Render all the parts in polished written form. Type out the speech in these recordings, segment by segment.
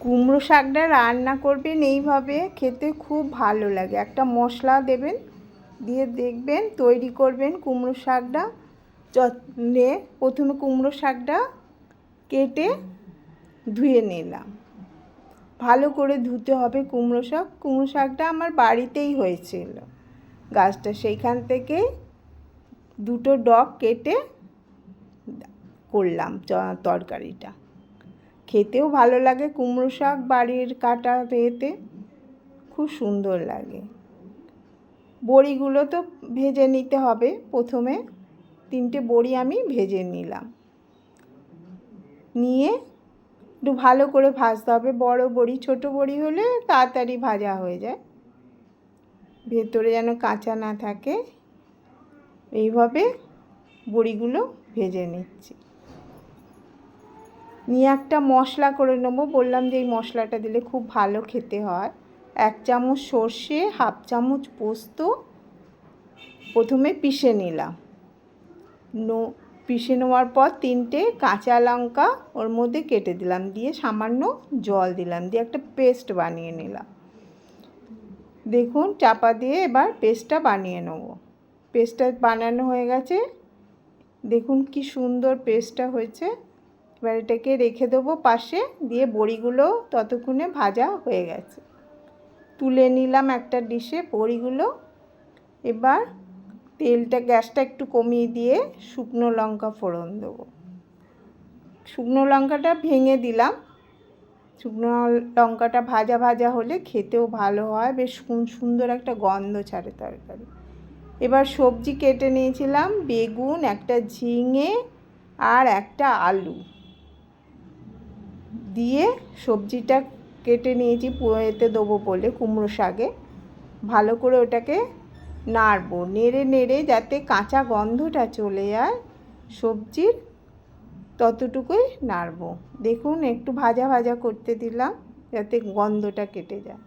কুমড়ো শাকটা রান্না করবেন এইভাবে, খেতে খুব ভালো লাগে। একটা মশলা দেবেন, দিয়ে দেখবেন তৈরি করবেন কুমড়ো শাকটা। প্রথমে কুমড়ো শাকটা কেটে ধুয়ে নিলাম। ভালো করে ধুতে হবে কুমড়ো শাক। কুমড়ো শাকটা আমার বাড়িতেই হয়েছিল গাছটা, সেইখান থেকে দুটো ডগ কেটে করলাম তরকারিটা। খেতেও ভালো লাগে কুমড়ো শাক বাড়ির কাটা এতে, খুব সুন্দর লাগে। বড়িগুলো তো ভেজে নিতে হবে। প্রথমে 3টে বড়ি আমি ভেজে নিলাম, নিয়ে একটু ভালো করে ভাজতে হবে। বড় বড়ি, ছোট বড়ি হলে তাড়াতাড়ি ভাজা হয়ে যায়, ভেতরে যেন কাঁচা না থাকে। এইভাবে বড়িগুলো ভেজে নিচ্ছি। নিয়ে একটা মশলা করে নেবো। বললাম যে এই মশলাটা দিলে খুব ভালো খেতে হয়। 1 চামচ সর্ষে, 1/2 চামচ পোস্ত প্রথমে পিষে নিলাম। পিষে নেওয়ার পর 3টে কাঁচা লঙ্কা ওর মধ্যে কেটে দিলাম, দিয়ে সামান্য জল দিলাম, দিয়ে একটা পেস্ট বানিয়ে নিলাম। দেখুন, চাপা দিয়ে এবার পেস্টটা বানিয়ে নেব। পেস্টটা বানানো হয়ে গেছে, দেখুন কি সুন্দর পেস্টটা হয়েছে। এবার এটাকে রেখে দেবো পাশে, দিয়ে বড়িগুলো ততক্ষণে ভাজা হয়ে গেছে। তুলে নিলাম একটা ডিশে বড়িগুলো। এবার গ্যাসটা একটু কমিয়ে দিয়ে শুকনো লঙ্কা ফোড়ন দেবো। শুকনো লঙ্কাটা ভেঙে দিলাম। শুকনো লঙ্কাটা ভাজা ভাজা হলে খেতেও ভালো হয়, বেশ সুন্দর একটা গন্ধ ছাড়ে তরকারি। এবার সবজি কেটে নিয়েছিলাম, বেগুন, একটা ঝিঙে আর একটা আলু দিয়ে সবজিটা কেটে নিয়েছি এতে দেবো বলে কুমড়ো শাকে। ভালো করে ওটাকে নাড়বো, নেড়ে নেড়ে যাতে কাঁচা গন্ধটা চলে যায় সবজির, ততটুকুই নাড়বো। দেখুন, একটু ভাজা ভাজা করতে দিলাম যাতে গন্ধটা কেটে যায়।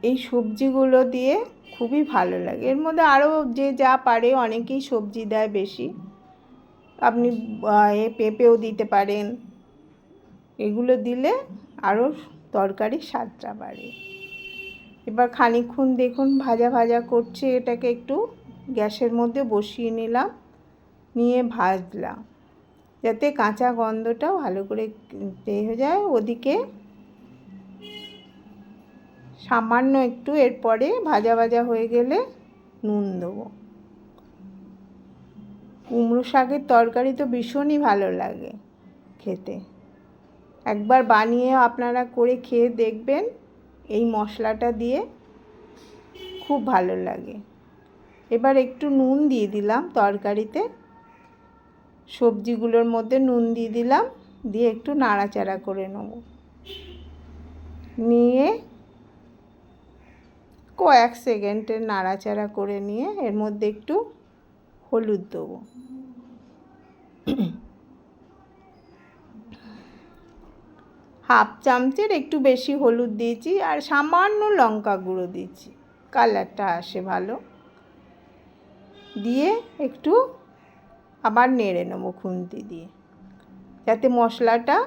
এই সবজিগুলো দিয়ে খুবই ভালো লাগে। এর মধ্যে আরও যে যা পারে, অনেকেই সবজি দেয় বেশি, আপনি পেঁপেও দিতে পারেন। এগুলো দিলে আরও তরকারির স্বাদটা বাড়ে। এবার খানিকক্ষণ দেখুন ভাজা ভাজা করছে, এটাকে একটু গ্যাসের মধ্যে বসিয়ে নিলাম, নিয়ে ভাজলাম যাতে কাঁচা গন্ধটাও ভালো করে হয়ে যায়। ওদিকে সামান্য একটু এরপরে ভাজা ভাজা হয়ে গেলে নুন দেবো। কুমড়ো শাকের তরকারি তো ভীষণই ভালো লাগে খেতে। একবার বানিয়ে আপনারা করে খেয়ে দেখবেন, এই মশলাটা দিয়ে খুব ভালো লাগে। এবার একটু নুন দিয়ে দিলাম তরকারিতে, সবজিগুলোর মধ্যে নুন দিয়ে দিলাম, দিয়ে একটু নাড়াচাড়া করে নেব। নিয়ে কয়েক সেকেন্ডের নাড়াচাড়া করে নিয়ে এর মধ্যে একটু হলুদ দেবো। হাফ চামচের একটু বেশি হলুদ দিয়েছি, আর সামান্য লঙ্কা গুঁড়ো দিয়েছি, কালারটা আসে ভালো। দিয়ে একটু আবার নেড়ে নেবো খুন্তি দিয়ে, যাতে মশলাটা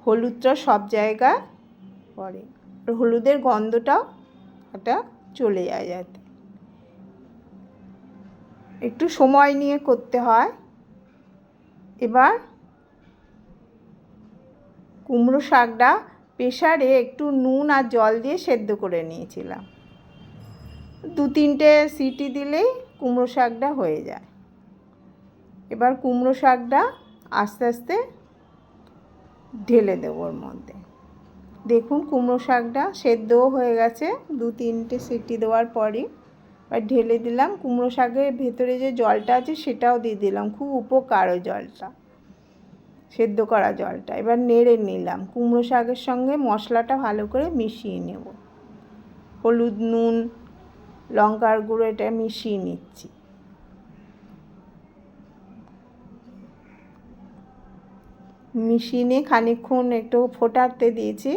হলুদটা সব জায়গায় পড়ে, আর হলুদের গন্ধটাও এটা চলে যায়। যাতে একটু সময় নিয়ে করতে হয়। এবার কুমড়ো শাকটা প্রেসারে একটু নুন আর জল দিয়ে সেদ্ধ করে নিয়েছিলাম। 2-3টে সিটি দিলেই কুমড়ো শাকটা হয়ে যায়। এবার কুমড়ো শাকটা আস্তে আস্তে ঢেলে দেবো ওর মধ্যে। দেখুন, কুমড়ো শাকটা সেদ্ধও হয়ে গেছে 2-3টে সিটি দেওয়ার পরই। এবার ঢেলে দিলাম। কুমড়ো শাকের ভেতরে যে জলটা আছে সেটাও দিয়ে দিলাম, খুব উপকার ওই জলটা, সেদ্ধ করা জলটা। এবার নেড়ে নিলাম, কুমড়ো শাকের সঙ্গে মশলাটা ভালো করে মিশিয়ে নেব। হলুদ, নুন, লঙ্কার গুঁড়ো এটা মিশিয়ে নিচ্ছি। মিশিয়ে নিয়ে খানিকক্ষণ একটু ফোটাতে দিয়েছি।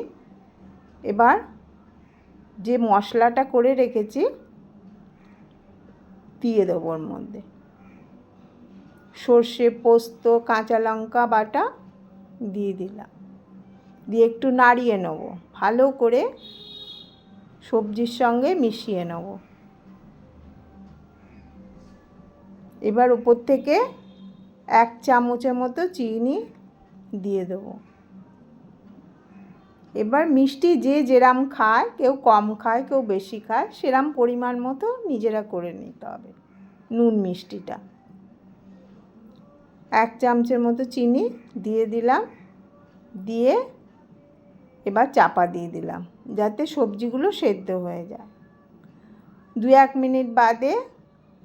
এবার যে মশলাটা করে রেখেছি দিয়ে দেবো ওর মধ্যে। সর্ষে, পোস্ত, কাঁচা লঙ্কা বাটা দিয়ে দিলাম, দিয়ে একটু নাড়িয়ে নেব, ভালো করে সবজির সঙ্গে মিশিয়ে নেব। এবার উপর থেকে 1 চামচের মতো চিনি দিয়ে দেবো। এবার মিষ্টি যে যেরম খায়, কেউ কম খায় কেউ বেশি খায়, সেরম পরিমাণ মতো নিজেরা করে নিতে হবে নুন মিষ্টিটা। 1 চামচের মতো চিনি দিয়ে দিলাম, দিয়ে এবার চাপা দিয়ে দিলাম যাতে সবজিগুলো সেদ্ধ হয়ে যায়। 2-1 মিনিট বাদে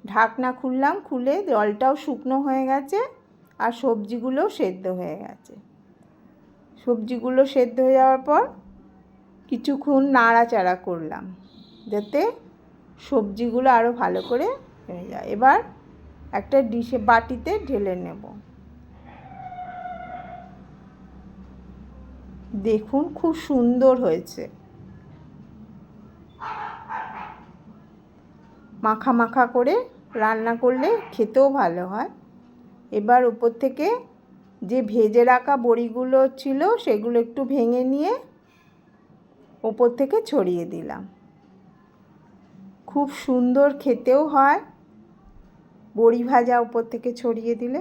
ঢাকনা খুললাম, খুলে জলটাও শুকনো হয়ে গেছে আর সবজিগুলো সেদ্ধ হয়ে গেছে। সবজিগুলো সেদ্ধ হয়ে যাওয়ার পর কিছুক্ষণ নাড়াচাড়া করলাম যাতে সবজিগুলো আরও ভালো করে হয়ে যায়। এবার একটা বাটিতে ঢেলে নেব। দেখুন খুব সুন্দর হয়েছে, মাখা মাখা করে রান্না করলে খেতেও ভালো হয়। এবার উপর থেকে যে ভেজে রাখা বড়িগুলো ছিল সেগুলো একটু ভেঙে নিয়ে ওপর থেকে ছড়িয়ে দিলাম। খুব সুন্দর খেতেও হয় বড়ি ভাজা উপর থেকে ছড়িয়ে দিলে।